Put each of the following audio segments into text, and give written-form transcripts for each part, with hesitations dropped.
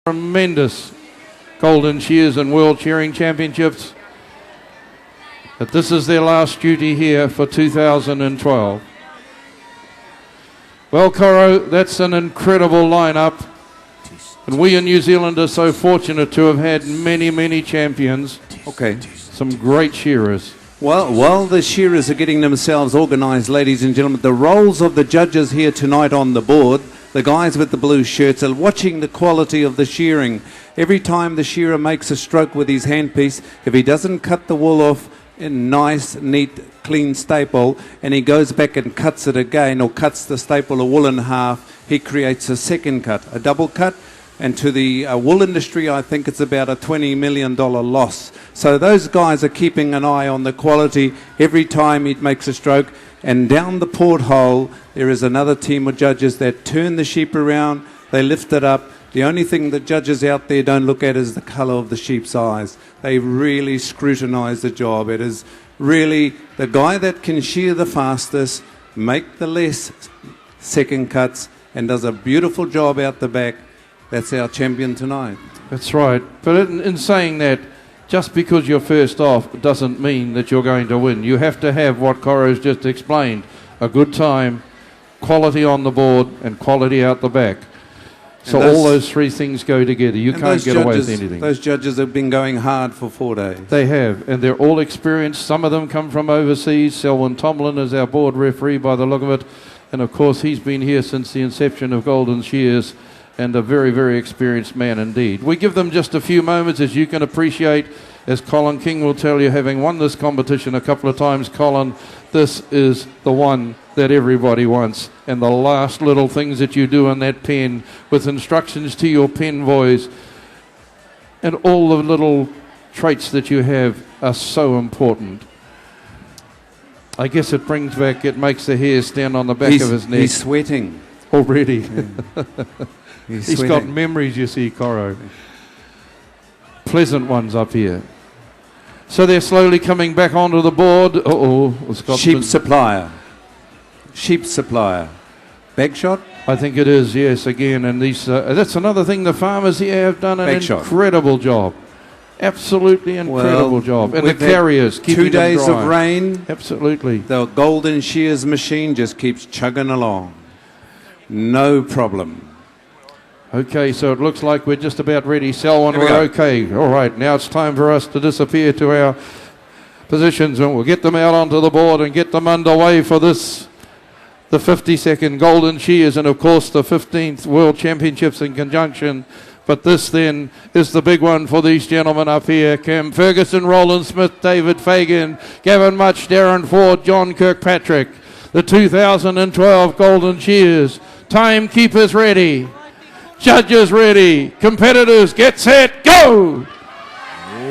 tremendous Golden Shears and World Shearing Championships. But this is their last duty here for 2012. Well, Coro, that's an incredible lineup. And we in New Zealand are so fortunate to have had many, many champions. Okay. Some great shearers. Well, while the shearers are getting themselves organised, ladies and gentlemen, the roles of the judges here tonight on the board, the guys with the blue shirts, are watching the quality of the shearing. Every time the shearer makes a stroke with his handpiece, if he doesn't cut the wool off in nice, neat, clean staple, and he goes back and cuts it again, or cuts the staple of wool in half, he creates a second cut, a double cut. And to the wool industry, I think it's about a $20 million loss. So those guys are keeping an eye on the quality every time he makes a stroke. And down the porthole, there is another team of judges that turn the sheep around, they lift it up. The only thing that judges out there don't look at is the colour of the sheep's eyes. They really scrutinise the job. It is really the guy that can shear the fastest, make the less second cuts, and does a beautiful job out the back. That's our champion tonight. That's right. But in saying that, just because you're first off doesn't mean that you're going to win. You have to have what Coro's just explained. A good time, quality on the board, and quality out the back. So all those three things go together. You can't get away with anything. Those judges have been going hard for 4 days. They have, and they're all experienced. Some of them come from overseas. Selwyn Tomlin is our board referee by the look of it. And of course, he's been here since the inception of Golden Shears, and a very, very experienced man indeed. We give them just a few moments, as you can appreciate, as Colin King will tell you, having won this competition a couple of times. Colin, this is the one that everybody wants. And the last little things that you do in that pen, with instructions to your pen boys, and all the little traits that you have are so important. I guess it brings back, it makes the hair stand on the back of his neck. He's sweating. Already. Yeah. He's got memories, you see, Coro. Pleasant ones up here. So they're slowly coming back onto the board. Sheep supplier. Sheep supplier. Bag shot? I think it is, yes, again. And these that's another thing the farmers here have done an incredible job. Absolutely incredible job. And the carriers, keeping 2 days them dry. of rain. Absolutely. The Golden Shears machine just keeps chugging along. No problem. Okay, so it looks like we're just about ready. Selwyn, we're okay. All right, now it's time for us to disappear to our positions, and we'll get them out onto the board and get them underway for this, the 52nd Golden Shears, and of course the 15th World Championships in conjunction. But this then is the big one for these gentlemen up here. Cam Ferguson, Rowland Smith, David Fagan, Gavin Mutch, Darin, Forde, John Kirkpatrick. The 2012 Golden Shears. Timekeepers ready. Judges ready. Competitors get set, go!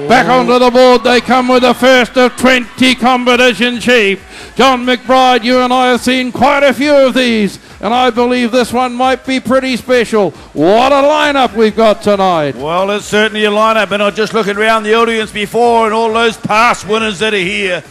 Back onto the board they come with the first of 20 competition sheep. John McBride, you and I have seen quite a few of these, and I believe this one might be pretty special. What a lineup we've got tonight. Well, it's certainly a lineup, and I'm just looking around the audience before, and all those past winners that are here.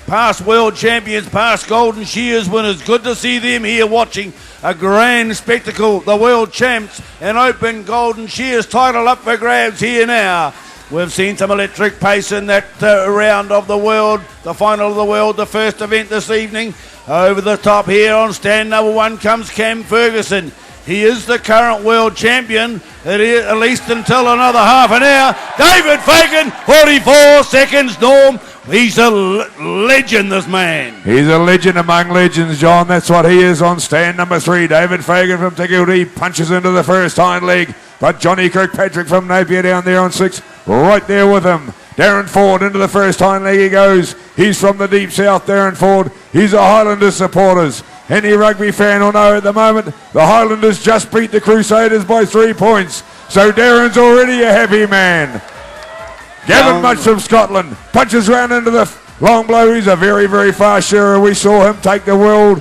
Past world champions, past Golden Shears winners. Good to see them here watching a grand spectacle. The world champs, an open Golden Shears title up for grabs here now. We've seen some electric pace in that round of the world, the final of the world, the first event this evening. Over the top here on stand number 1 comes Cam Ferguson. He is the current world champion, at least until another half an hour. David Fagan, 44 seconds, Norm. He's a legend, this man. He's a legend among legends, John. That's what he is on stand number 3. David Fagan from Kuiti punches into the first hind leg. But Johnny Kirkpatrick from Napier down there on 6, right there with him. Darin Forde into the first hind leg he goes. He's from the deep south, Darin Forde. He's a Highlanders supporters. Any rugby fan will know at the moment the Highlanders just beat the Crusaders by 3 points. So Darin's already a happy man. Gavin Mutch from Scotland punches round into the long blow. He's a very, very fast shearer. We saw him take the world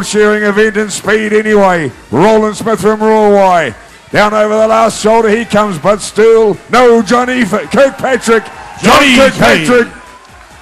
shearing event in speed anyway. Rowland Smith from Ruawai. Down over the last shoulder he comes, but still no Johnny Kirkpatrick. Johnny Kirkpatrick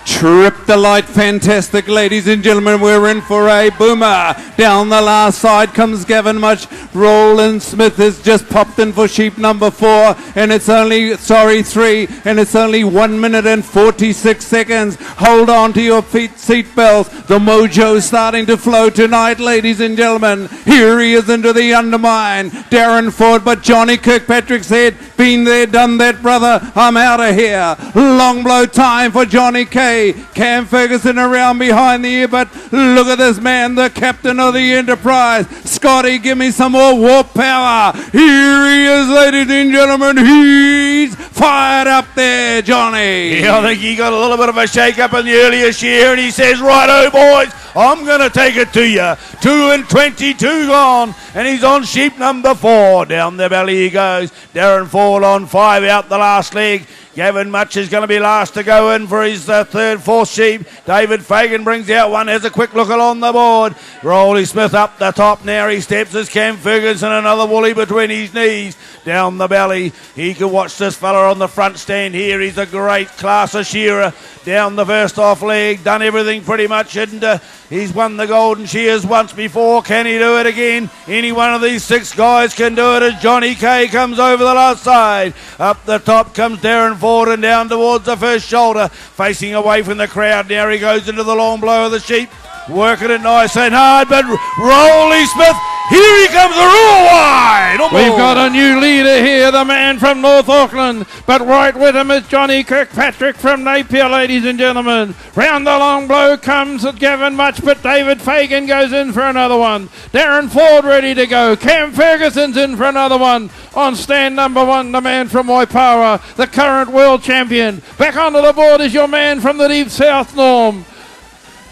Trip the light, fantastic, ladies and gentlemen. We're in for a boomer. Down the last side comes Gavin Mutch. Rowland Smith has just popped in for sheep number 4, and it's only, 3, and it's only 1 minute and 46 seconds. Hold on to your seat belts. The mojo's starting to flow tonight, ladies and gentlemen. Here he is into the undermine. Darin Forde, but Johnny Kirkpatrick said, been there, done that, brother. I'm out of here. Long blow time for Johnny K. Cam Ferguson around behind the ear, but look at this man, the captain of the Enterprise. Scotty, give me some more warp power. Here he is, ladies and gentlemen. He's fired up there, Johnny. Yeah, I think he got a little bit of a shake-up in the earliest year, and he says, righto, boys, I'm going to take it to you. 2 and 22 gone, and he's on sheep number 4. Down the belly he goes. Darin Forde on 5 out the last leg. Gavin Mutch is going to be last to go in for his third, fourth sheep. David Fagan brings out one, has a quick look along the board. Rowland Smith up the top now. He steps as Cam Ferguson, another woolly between his knees. Down the belly, he can watch this fella on the front stand here. He's a great class of shearer. Down the first off leg, done everything pretty much, and he's won the Golden Shears once before. Can he do it again? Any one of these 6 guys can do it as Johnny K comes over the last side. Up the top comes Darin Forde and down towards the first shoulder, facing away from the crowd. Now he goes into the long blow of the sheep, working it nice and hard, but Rowland Smith, here he comes, the Ruawai! We've got a new leader here, the man from North Auckland, but right with him is Johnny Kirkpatrick from Napier, ladies and gentlemen. Round the long blow comes Gavin Mutch, but David Fagan goes in for another one. Darin Forde ready to go. Cam Ferguson's in for another one. On stand number 1, the man from Waipawa, the current world champion. Back onto the board is your man from the deep south, Norm.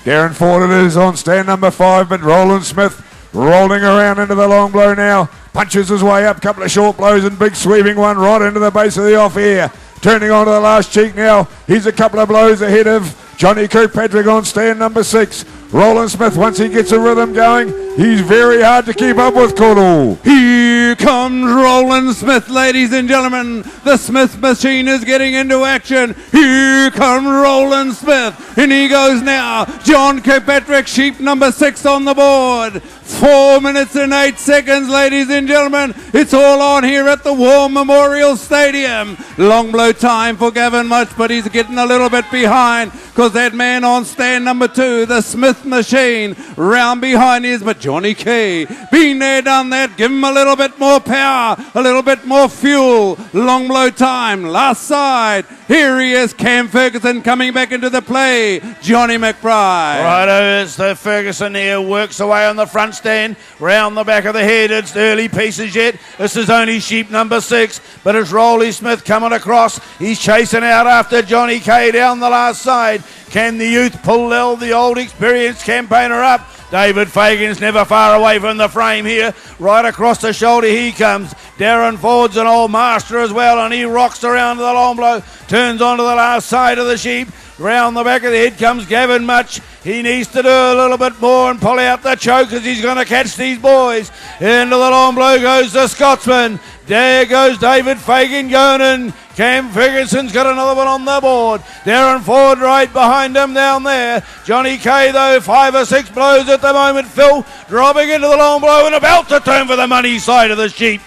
Darin Forde it is on stand number 5, but Rowland Smith rolling around into the long blow now. Punches his way up, couple of short blows and big sweeping one right into the base of the off ear. Turning onto the last cheek now. He's a couple of blows ahead of Johnny Kirkpatrick on stand number 6. Rowland Smith, once he gets a rhythm going, he's very hard to keep up with, Koro. Here comes Rowland Smith, ladies and gentlemen. The Smith machine is getting into action. Here comes Rowland Smith, and he goes now. John Kirkpatrick, sheep number 6 on the board. 4 minutes and 8 seconds, ladies and gentlemen. It's all on here at the War Memorial Stadium. Long blow time for Gavin Mutch, but he's getting a little bit behind because that man on stand number 2, the Smith machine, round behind is, but Johnny K, been there, done that. Give him a little bit more power, a little bit more fuel. Long blow time, last side. Here he is, Cam Ferguson coming back into the play. Johnny McBride. Righto, it's the Ferguson here, works away on the front stand, round the back of the head. It's early pieces yet. This is only sheep number 6, but it's Rowland Smith coming across. He's chasing out after Johnny K down the last side. Can the youth pull the old experienced campaigner up? David Fagan's never far away from the frame here. Right across the shoulder he comes. Darin Forde's an old master as well, and he rocks around to the long blow. Turns onto the last side of the sheep. Round the back of the head comes Gavin Mutch. He needs to do a little bit more and pull out the choke as he's going to catch these boys. Into the long blow goes the Scotsman. There goes David Fagan going in. Cam Ferguson's got another one on the board. Darin Forde right behind him down there. Johnny K, though, 5 or 6 blows at the moment. Phil dropping into the long blow and about to turn for the money side of the sheep.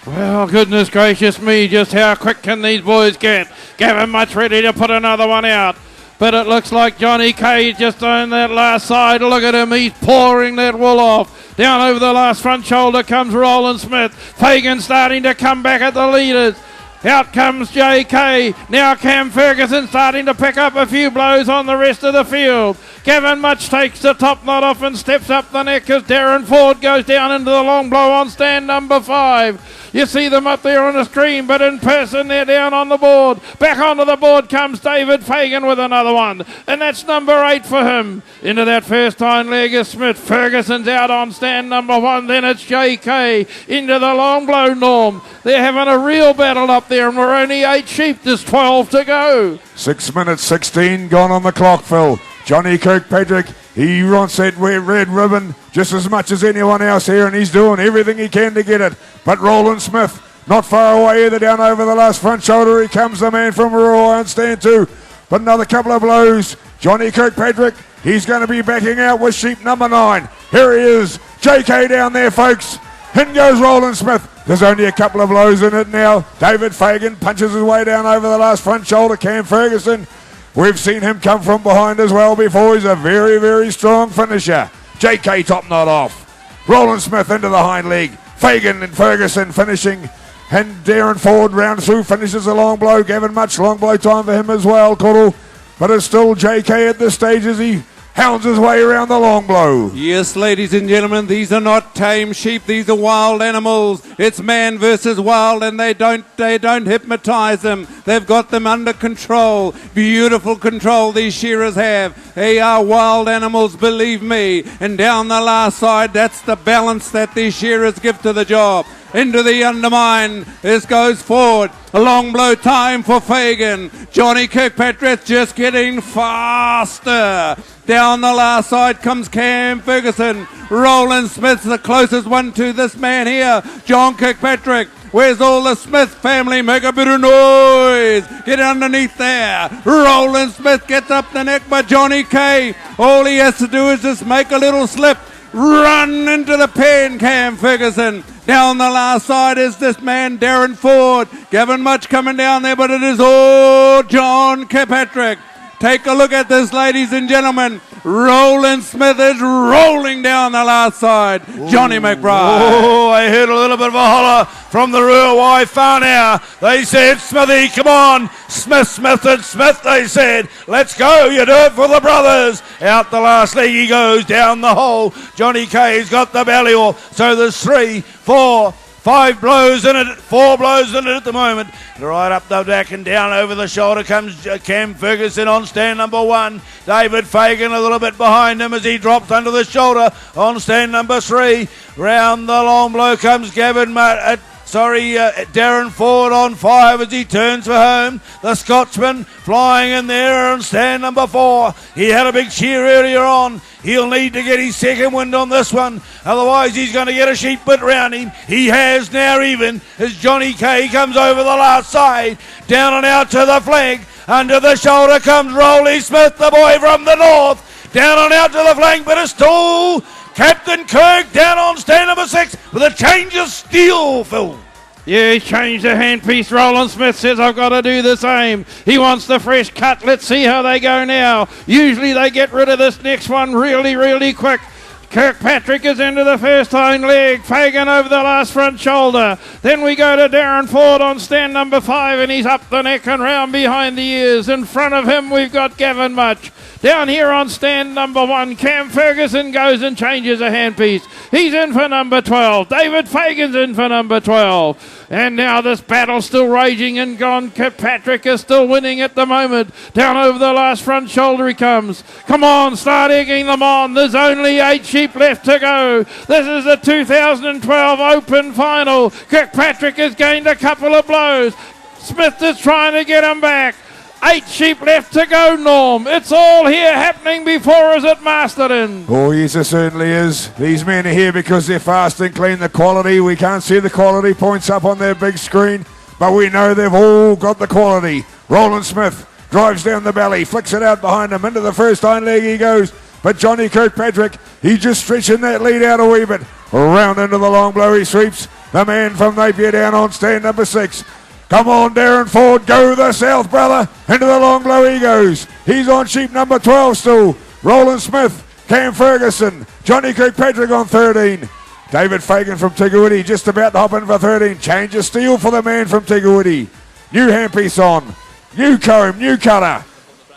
Well, goodness gracious me, just how quick can these boys get? Gavin Mutch ready to put another one out. But it looks like Johnny K just on that last side. Look at him, he's pouring that wool off. Down over the last front shoulder comes Rowland Smith. Fagan starting to come back at the leaders. Out comes JK. Now Cam Ferguson starting to pick up a few blows on the rest of the field. Gavin Mutch takes the top knot off and steps up the neck as Darin Forde goes down into the long blow on stand number 5. You see them up there on the screen, but in person they're down on the board. Back onto the board comes David Fagan with another one, and that's number 8 for him. Into that first hind leg is Smith. Ferguson's out on stand number 1, then it's JK. Into the long blow, Norm. They're having a real battle up there, and we're only 8 sheep. There's 12 to go. 6 minutes 16 gone on the clock, Phil. Johnny Kirkpatrick, he wants that red ribbon just as much as anyone else here, and he's doing everything he can to get it. But Rowland Smith, not far away either, down over the last front shoulder. He comes, the man from Ruawai on stand 2. but another couple of blows. Johnny Kirkpatrick, he's going to be backing out with sheep number 9. Here he is, JK down there, folks. In goes Rowland Smith. There's only a couple of blows in it now. David Fagan punches his way down over the last front shoulder. Cam Ferguson, we've seen him come from behind as well before. He's a very, very strong finisher. JK top knot off. Rowland Smith into the hind leg. Fagan and Ferguson finishing. And Darin Forde round through finishes a long blow. Gavin Mutch, long blow time for him as well, Kuddle. But it's still JK at this stage as he hounds his way around the long blow. Yes, ladies and gentlemen, these are not tame sheep. These are wild animals. It's man versus wild, and they don't hypnotize them. They've got them under control. Beautiful control these shearers have. They are wild animals, believe me. And down the last side, that's the balance that these shearers give to the job. Into the undermine. This goes forward. A long blow time for Fagan. Johnny Kirkpatrick just getting faster. Down the last side comes Cam Ferguson. Rowland Smith's the closest one to this man here. John Kirkpatrick. Where's all the Smith family? Make a bit of noise. Get underneath there. Rowland Smith gets up the neck by Johnny K. All he has to do is just make a little slip. Run into the pen, Cam Ferguson. Down the last side is this man, Darin Forde. Gavin Mutch coming down there, but it is all John Kirkpatrick. Take a look at this, ladies and gentlemen. Rowland Smith is rolling down the last side. Johnny McBride. Oh, I heard a little bit of a holler from the Ruawai far now. They said, Smithy, come on. Smith, and Smith, they said. Let's go. You do it for the brothers. Out the last leg he goes down the hole. Johnny K's got the belly off. So there's 3, 4, 5 blows in it, 4 blows in it at the moment. Right up the back and down over the shoulder comes Cam Ferguson on stand number 1. David Fagan a little bit behind him as he drops under the shoulder on stand number 3. Round the long blow comes Gavin Darin Forde on 5 as he turns for home. The Scotsman flying in there on stand number 4. He had a big cheer earlier on. He'll need to get his second wind on this one. Otherwise, he's going to get a sheep bit round him. He has now even as Johnny K comes over the last side. Down and out to the flank. Under the shoulder comes Rowley Smith, the boy from the north. Down and out to the flank, but it's still Captain Kirk down on stand number 6 with a change of steel, Phil. Yeah, he's changed the handpiece. Rowland Smith says, I've got to do the same. He wants the fresh cut. Let's see how they go now. Usually they get rid of this next one really, really quick. Kirkpatrick is into the first hind leg. Fagan over the last front shoulder. Then we go to Darin Forde on stand number 5, and he's up the neck and round behind the ears. In front of him, we've got Gavin Mutch. Down here on stand number 1, Cam Ferguson goes and changes a handpiece. He's in for number 12. David Fagan's in for number 12. And now this battle's still raging, and John Kirkpatrick is still winning at the moment. Down over the last front shoulder he comes. Come on, start egging them on. There's only 8 sheep left to go. This is the 2012 Open Final. Kirkpatrick has gained a couple of blows. Smith is trying to get him back. 8 sheep left to go, Norm. It's all here happening before us at Masterton. Oh, yes, it certainly is. These men are here because they're fast and clean. The quality, we can't see the quality points up on their big screen, but we know they've all got the quality. Rowland Smith drives down the belly, flicks it out behind him. Into the first hind leg he goes. But Johnny Kirkpatrick, he's just stretching that lead out a wee bit. Round into the long blow he sweeps. The man from Napier down on stand number 6. Come on, Darin Forde, go the south, brother. Into the long blow he goes. He's on sheep number 12 still. Rowland Smith, Cam Ferguson, Johnny Kirkpatrick on 13. David Fagan from Kuiti just about to hop in for 13. Change of steel for the man from Kuiti. New handpiece on. New comb, new cutter.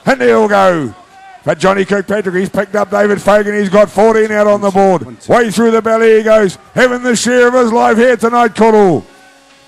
And they'll go. But Johnny Kirkpatrick, he's picked up David Fagan. He's got 14 out on the board. Way through the belly he goes. Having the share of his life here tonight, Kuddle.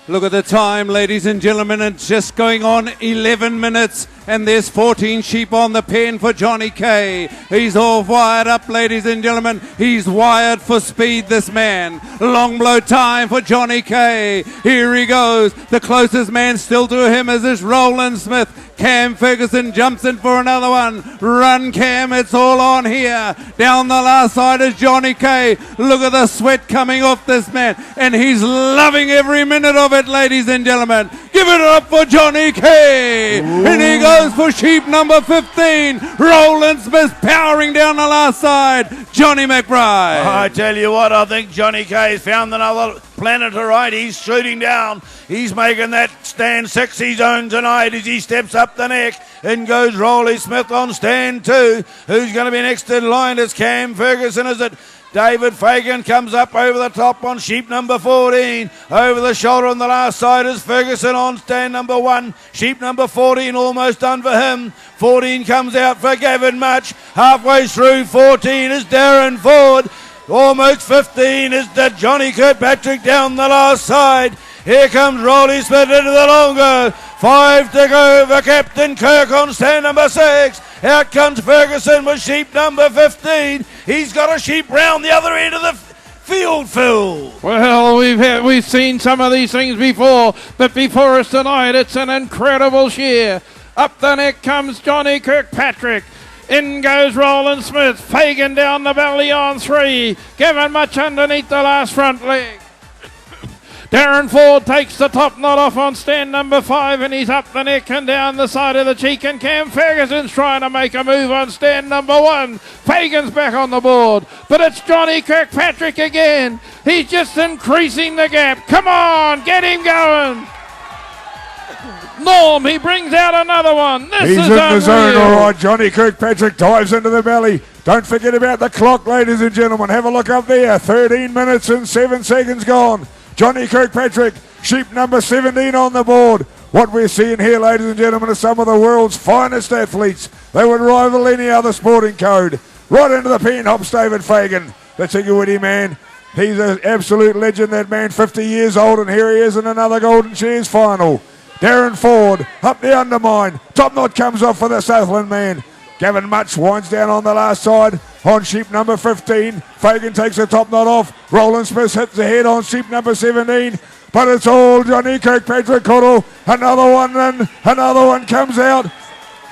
Look at the time, ladies and gentlemen. It's just going on 11 minutes, and there's 14 sheep on the pen for Johnny K. He's all wired up, ladies and gentlemen. He's wired for speed, this man. Long blow time for Johnny K. Here he goes. The closest man still to him is this Rowland Smith. Cam Ferguson jumps in for another one. Run, Cam, it's all on here. Down the last side is Johnny K. Look at the sweat coming off this man, and he's loving every minute of it, ladies and gentlemen. Give it up for Johnny K. Ooh. And he goes for sheep number 15. Rowland Smith powering down the last side. Johnny McBride. I tell you what, I think Johnny K's found another planet to ride. He's shooting down. He's making that stand 6 his own tonight as he steps up the neck. In goes Rowland Smith on stand 2. Who's going to be next in line? Is Cam Ferguson, is it? David Fagan comes up over the top on sheep number 14. Over the shoulder on the last side is Ferguson on stand number 1. Sheep number 14 almost done for him. 14 comes out for Gavin Mutch. Halfway through 14 is Darin Forde. Almost 15 is the Johnny Kirkpatrick down the last side. Here comes Rowland Smith into the long go. 5 to go for Captain Kirk on stand number 6. Out comes Ferguson with sheep number 15. He's got a sheep round the other end of the field, Phil. Well, we've seen some of these things before, but before us tonight, it's an incredible shear. Up the neck comes Johnny Kirkpatrick. In goes Rowland Smith. Fagan down the belly on 3. Gavin Mutch underneath the last front leg. Darin Forde takes the top knot off on stand number 5, and he's up the neck and down the side of the cheek, and Cam Ferguson's trying to make a move on stand number 1. Fagan's back on the board, but it's Johnny Kirkpatrick again. He's just increasing the gap. Come on, get him going. Norm, he brings out another one. He's in the zone, all right. Johnny Kirkpatrick dives into the belly. Don't forget about the clock, ladies and gentlemen. Have a look up there. 13 minutes and 7 seconds gone. Johnny Kirkpatrick, sheep number 17 on the board. What we're seeing here, ladies and gentlemen, is some of the world's finest athletes. They would rival any other sporting code. Right into the pen hops David Fagan, the Kuiti man. He's an absolute legend, that man, 50 years old, and here he is in another Golden Shears final. Darin Forde, up the undermine. Top knot comes off for the Southland man. Gavin Mutch winds down on the last side on sheep number 15. Fagan takes the top knot off. Rowland Smith hits the head on sheep number 17. But it's all Johnny Kirkpatrick, Coddle. Another one, and another one comes out.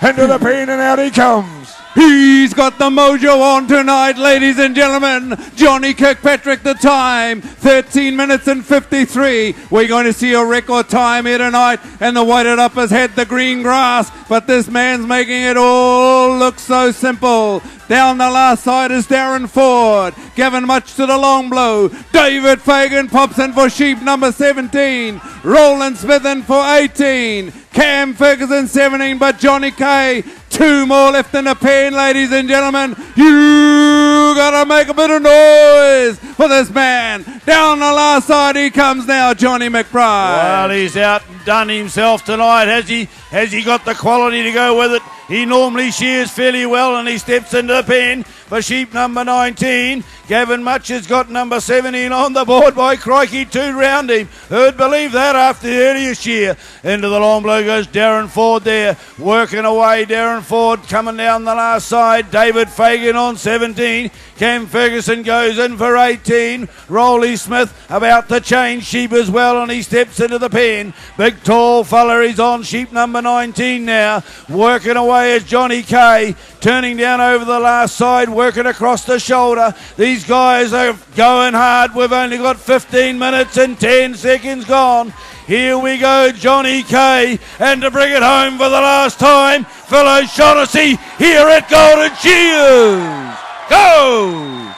Into the pen, and out he comes. He's got the mojo on tonight, ladies and gentlemen. Johnny Kirkpatrick, the time, 13 minutes and 53. We're going to see a record time here tonight, and the whited up has had the green grass, but this man's making it all look so simple. Down the last side is Darin Forde. Gavin Mutch to the long blow. David Fagan pops in for sheep number 17. Rowland Smith in for 18. Cam Ferguson 17, but Johnny K. 2 more left in the pen, ladies and gentlemen. You gotta make a bit of noise for this man. Down the last side he comes now, Johnny McBride. Well, he's out and done himself tonight. Has he got the quality to go with it? He normally shears fairly well, and he steps into the pen for sheep number 19. Gavin Mutch has got number 17 on the board. By crikey, 2 round him. Who'd believe that after the earlier shear? Into the long blow goes Darin Forde there. Working away, Darin Forde coming down the last side. David Fagan on 17. Cam Ferguson goes in for 18. Rowland Smith about to change sheep as well, and he steps into the pen. Big tall fella, he's on sheep number 19 now. Working away is Johnny K. Turning down over the last side, working across the shoulder. These guys are going hard. We've only got 15 minutes and 10 seconds gone. Here we go, Johnny K. And to bring it home for the last time, Phil O'Shaughnessy here at Golden Shears. Go!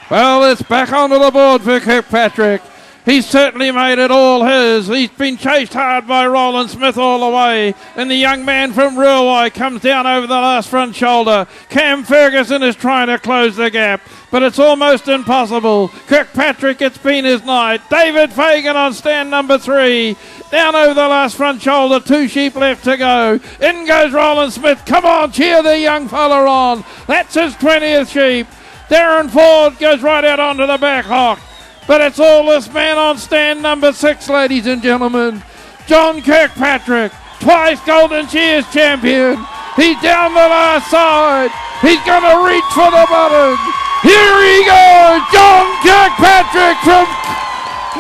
Well, it's back onto the board for Kirkpatrick. He's certainly made it all his. He's been chased hard by Rowland Smith all the way, and the young man from Ruawai comes down over the last front shoulder. Cam Ferguson is trying to close the gap, but it's almost impossible. Kirkpatrick, it's been his night. David Fagan on stand number 3. Down over the last front shoulder, 2 sheep left to go. In goes Rowland Smith. Come on, cheer the young fella on. That's his 20th sheep. Darin Forde goes right out onto the back hock. But it's all this man on stand number 6, ladies and gentlemen. John Kirkpatrick, twice Golden Shears champion. He's down the last side. He's going to reach for the button. Here he goes, John Kirkpatrick from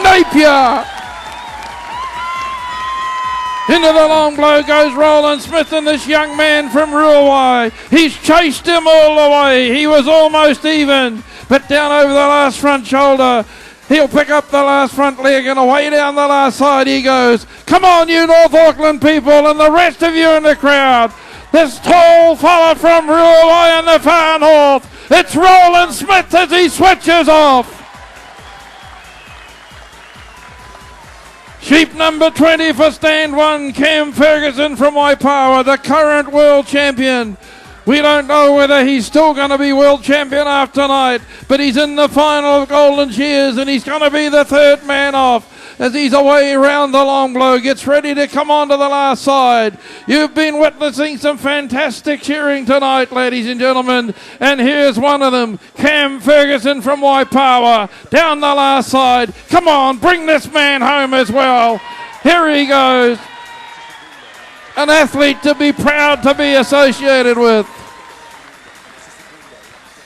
Napier. Into the long blow goes Rowland Smith, and this young man from Ruawai. He's chased him all the way. He was almost even. But down over the last front shoulder, He'll pick up the last front leg and away down the last side he goes. Come on, you North Auckland people and the rest of you in the crowd. This tall fella from Ruawai in the far north. It's Rowland Smith as he switches off. Sheep number 20 for stand 1, Cam Ferguson from Waipawa, the current world champion. We don't know whether he's still going to be world champion after tonight, but he's in the final of Golden Shears and he's going to be the third man off as he's away round the long blow, gets ready to come on to the last side. You've been witnessing some fantastic cheering tonight, ladies and gentlemen, and here's one of them, Cam Ferguson from Waipawa, down the last side. Come on, bring this man home as well. Here he goes. An athlete to be proud to be associated with.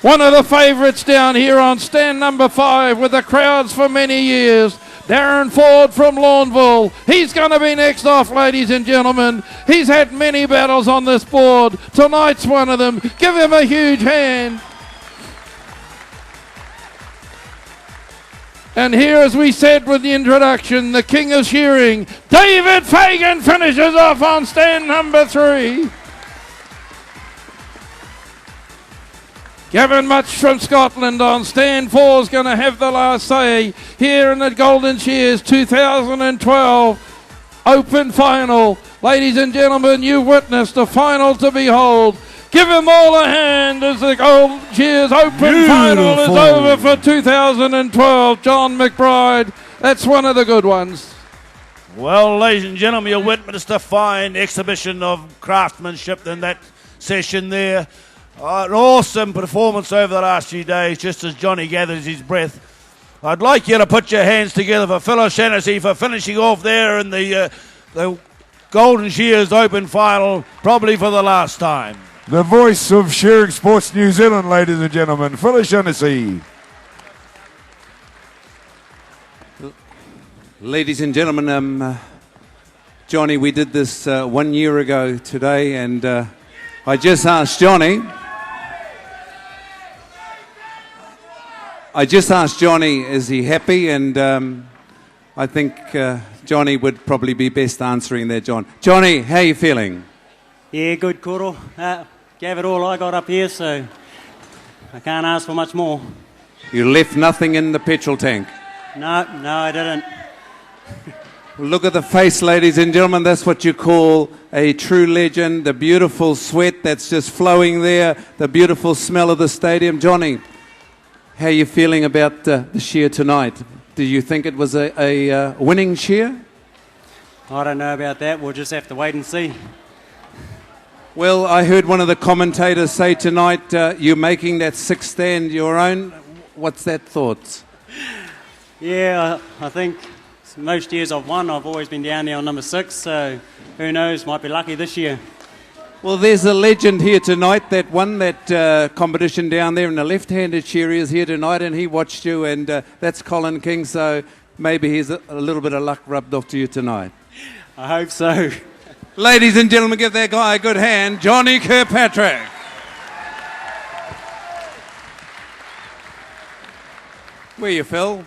One of the favourites down here on stand number 5 with the crowds for many years. Darin Forde from Lornville. He's going to be next off, ladies and gentlemen. He's had many battles on this board. Tonight's one of them. Give him a huge hand. And here, as we said with the introduction, the king of shearing, David Fagan finishes off on stand number 3. Gavin Mutch from Scotland on stand 4 is going to have the last say here in the Golden Shears 2012 Open Final. Ladies and gentlemen, you've witnessed a final to behold. Give them all a hand as the Golden Shears Open Final is over for 2012. John McBride, that's one of the good ones. Well, ladies and gentlemen, you witnessed a fine exhibition of craftsmanship in that session there. An awesome performance over the last few days, just as Johnny gathers his breath. I'd like you to put your hands together for Phil O'Shannessy for finishing off there in the Golden Shears Open Final, probably for the last time. The voice of Shearing Sports New Zealand, ladies and gentlemen, Phil O'Shannessy. Ladies and gentlemen, Johnny, we did this 1 year ago today, and I just asked Johnny, is he happy? And I think Johnny would probably be best answering that, John. Johnny, how are you feeling? Yeah, good, Koro. Gave it all I got up here, so I can't ask for much more. You left nothing in the petrol tank? No, I didn't. Look at the face, ladies and gentlemen. That's what you call a true legend. The beautiful sweat that's just flowing there. The beautiful smell of the stadium. Johnny, how are you feeling about the shear tonight? Do you think it was a winning shear? I don't know about that. We'll just have to wait and see. Well, I heard one of the commentators say tonight you're making that sixth stand your own. What's that thoughts? Yeah, I think most years I've won, I've always been down there on number 6, so who knows, might be lucky this year. Well, there's a legend here tonight that won that competition down there, and the left-handed shearer is here tonight, and he watched you, and that's Colin King, so maybe he's a little bit of luck rubbed off to you tonight. I hope so. Ladies and gentlemen, give that guy a good hand, Johnny Kirkpatrick. Where are you, Phil?